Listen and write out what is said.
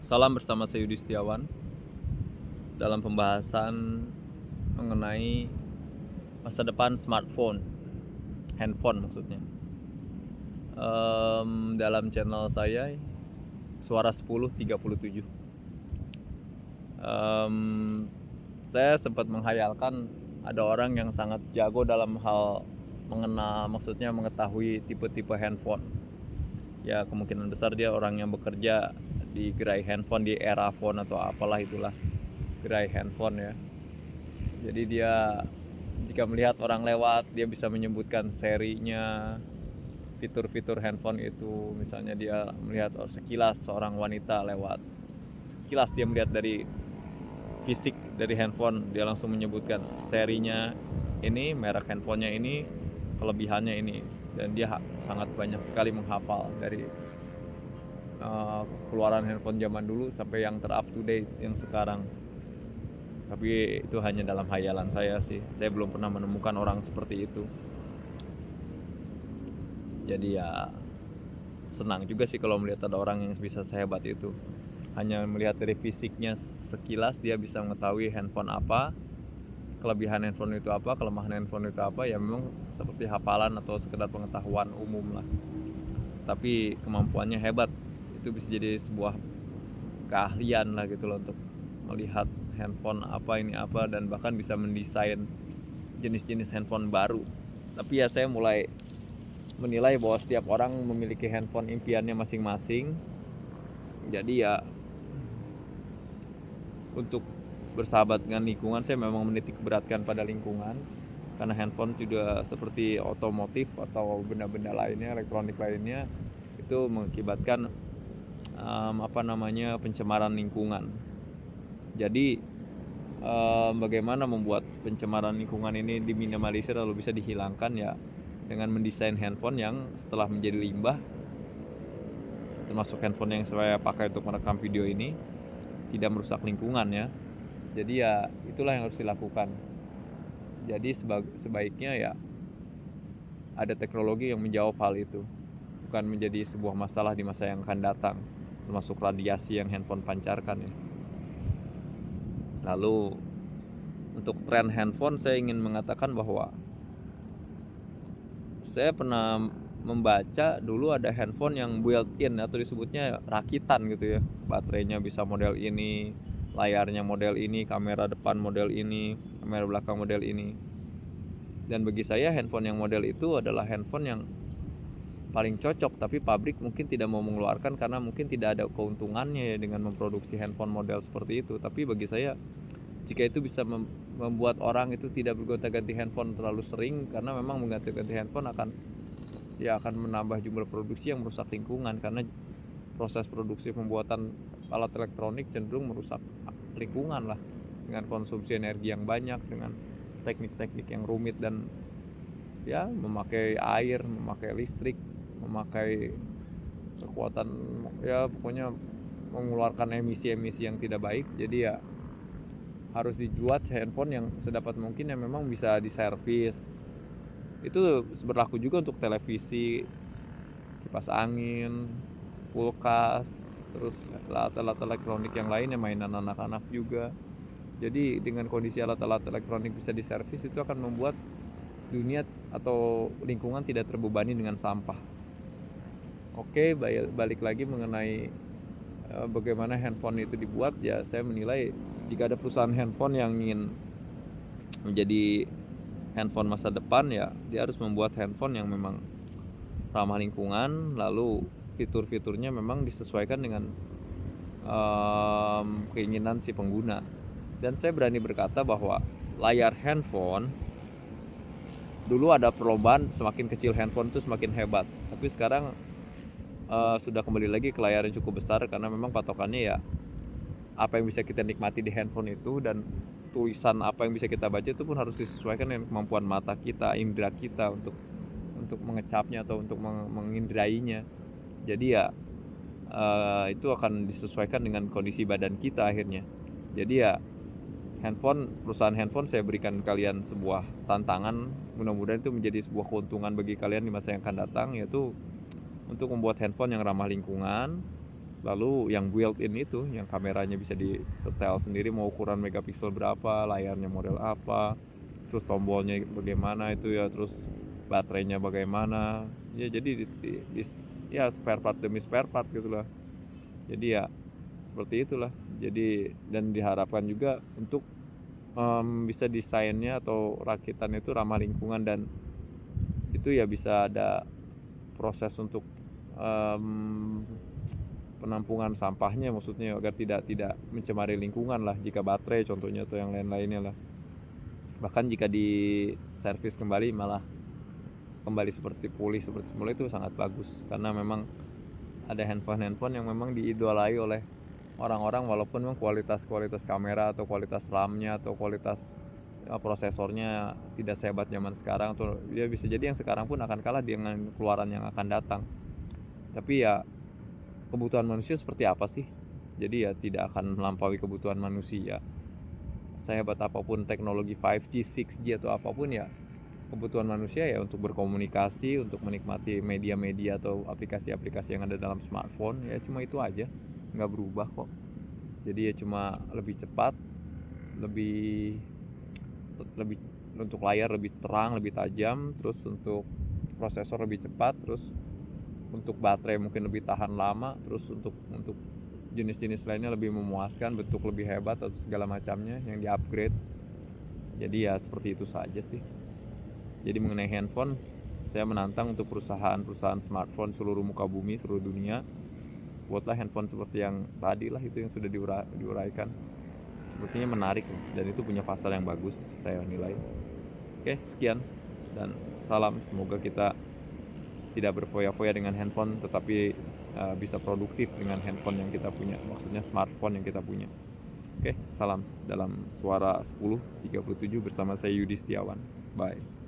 Salam bersama saya Yudi Setiawan dalam pembahasan mengenai masa depan smartphone, handphone maksudnya. Dalam channel saya Suara 1037. Saya sempat menghayalkan ada orang yang sangat jago dalam hal mengetahui tipe-tipe handphone. Ya kemungkinan besar dia orang yang bekerja di gerai handphone, di era phone atau apalah itulah gerai handphone ya. Jadi dia jika melihat orang lewat, dia bisa menyebutkan serinya, fitur-fitur handphone itu. Misalnya dia melihat sekilas seorang wanita lewat, sekilas dia melihat dari fisik dari handphone, dia langsung menyebutkan serinya ini, merek handphonenya ini, kelebihannya ini. Dan dia sangat banyak sekali menghafal dari keluaran handphone zaman dulu sampai yang ter up to date yang sekarang. Tapi itu hanya dalam hayalan saya sih. Saya belum pernah menemukan orang seperti itu. Jadi ya senang juga sih kalau melihat ada orang yang bisa sehebat itu. Hanya melihat dari fisiknya sekilas dia bisa mengetahui handphone apa, kelebihan handphone itu apa, kelemahan handphone itu apa. Ya memang seperti hafalan atau sekedar pengetahuan umum lah. Tapi kemampuannya hebat. Itu bisa jadi sebuah keahlian lah gitu loh untuk melihat handphone apa ini apa, dan bahkan bisa mendesain jenis-jenis handphone baru. Tapi ya saya mulai menilai bahwa setiap orang memiliki handphone impiannya masing-masing. Jadi ya untuk bersahabat dengan lingkungan, saya memang menitik beratkan pada lingkungan, karena handphone juga seperti otomotif atau benda-benda lainnya, elektronik lainnya, itu mengakibatkan pencemaran lingkungan. Jadi bagaimana membuat pencemaran lingkungan ini diminimalisir lalu bisa dihilangkan, ya dengan mendesain handphone yang setelah menjadi limbah, termasuk handphone yang saya pakai untuk merekam video ini, tidak merusak lingkungan ya. Jadi ya itulah yang harus dilakukan. Jadi sebaiknya ya ada teknologi yang menjawab hal itu, bukan menjadi sebuah masalah di masa yang akan datang, termasuk radiasi yang handphone pancarkan ya. Lalu untuk tren handphone, saya ingin mengatakan bahwa saya pernah membaca dulu ada handphone yang built-in atau disebutnya rakitan gitu ya. Baterainya bisa model ini, layarnya model ini, kamera depan model ini, kamera belakang model ini. Dan bagi saya handphone yang model itu adalah handphone yang paling cocok, tapi pabrik mungkin tidak mau mengeluarkan karena mungkin tidak ada keuntungannya ya dengan memproduksi handphone model seperti itu. Tapi bagi saya, jika itu bisa membuat orang itu tidak bergonta-ganti handphone terlalu sering, karena memang mengganti-ganti handphone akan menambah jumlah produksi yang merusak lingkungan, karena proses produksi pembuatan alat elektronik cenderung merusak lingkungan lah, dengan konsumsi energi yang banyak, dengan teknik-teknik yang rumit, dan ya memakai air, memakai listrik, memakai kekuatan, ya pokoknya mengeluarkan emisi-emisi yang tidak baik. Jadi ya harus dibuat handphone yang sedapat mungkin yang memang bisa diservis. Itu berlaku juga untuk televisi, kipas angin, kulkas, terus alat-alat elektronik yang lainnya, mainan anak-anak juga. Jadi dengan kondisi alat-alat elektronik bisa diservis, itu akan membuat dunia atau lingkungan tidak terbebani dengan sampah. Oke, balik lagi mengenai bagaimana handphone itu dibuat. Ya saya menilai jika ada perusahaan handphone yang ingin menjadi handphone masa depan, ya dia harus membuat handphone yang memang ramah lingkungan, lalu fitur-fiturnya memang disesuaikan dengan keinginan si pengguna. Dan saya berani berkata bahwa layar handphone, dulu ada perlombaan semakin kecil handphone itu semakin hebat, tapi sekarang sudah kembali lagi ke layar yang cukup besar, karena memang patokannya ya apa yang bisa kita nikmati di handphone itu, dan tulisan apa yang bisa kita baca itu pun harus disesuaikan dengan kemampuan mata kita, indera kita untuk mengecapnya atau untuk mengindrainya. Jadi ya itu akan disesuaikan dengan kondisi badan kita akhirnya. Jadi ya perusahaan handphone, saya berikan kalian sebuah tantangan, mudah-mudahan itu menjadi sebuah keuntungan bagi kalian di masa yang akan datang, yaitu untuk membuat handphone yang ramah lingkungan, Lalu yang built-in itu, yang kameranya bisa disetel sendiri mau ukuran megapiksel berapa, layarnya model apa, terus tombolnya bagaimana itu ya, terus baterainya bagaimana. Ya jadi ya spare part demi spare part gitulah. Jadi ya seperti itulah. Jadi dan diharapkan juga untuk bisa desainnya atau rakitan itu ramah lingkungan, dan itu ya bisa ada proses untuk um, penampungan sampahnya, maksudnya agar tidak mencemari lingkungan lah jika baterai contohnya atau yang lain-lainnya lah. Bahkan jika di servis kembali malah kembali seperti pulih seperti semula, itu sangat bagus karena memang ada handphone yang memang diidolai oleh orang-orang, walaupun memang kualitas kamera atau kualitas RAM-nya atau kualitas prosesornya tidak sehebat zaman sekarang, atau ya bisa jadi yang sekarang pun akan kalah dengan keluaran yang akan datang. Tapi ya kebutuhan manusia seperti apa sih? Jadi ya tidak akan melampaui kebutuhan manusia. Sehebat apapun teknologi 5G, 6G atau apapun, ya kebutuhan manusia ya untuk berkomunikasi, untuk menikmati media-media atau aplikasi-aplikasi yang ada dalam smartphone, ya cuma itu aja, nggak berubah kok. Jadi ya cuma lebih cepat, lebih lebih untuk layar lebih terang, lebih tajam, terus untuk prosesor lebih cepat, terus untuk baterai mungkin lebih tahan lama, terus untuk jenis-jenis lainnya lebih memuaskan, bentuk lebih hebat atau segala macamnya yang di-upgrade. Jadi ya seperti itu saja sih. Jadi mengenai handphone, saya menantang untuk perusahaan-perusahaan smartphone seluruh muka bumi, seluruh dunia, buatlah handphone seperti yang tadi lah, itu yang sudah diuraikan. Sepertinya menarik dan itu punya pasar yang bagus, saya nilai. Oke, sekian dan salam. Semoga kita tidak berfoya-foya dengan handphone, tetapi bisa produktif dengan handphone yang kita punya, maksudnya smartphone yang kita punya. Oke, salam dalam suara 1037 bersama saya Yudi Setiawan. Bye.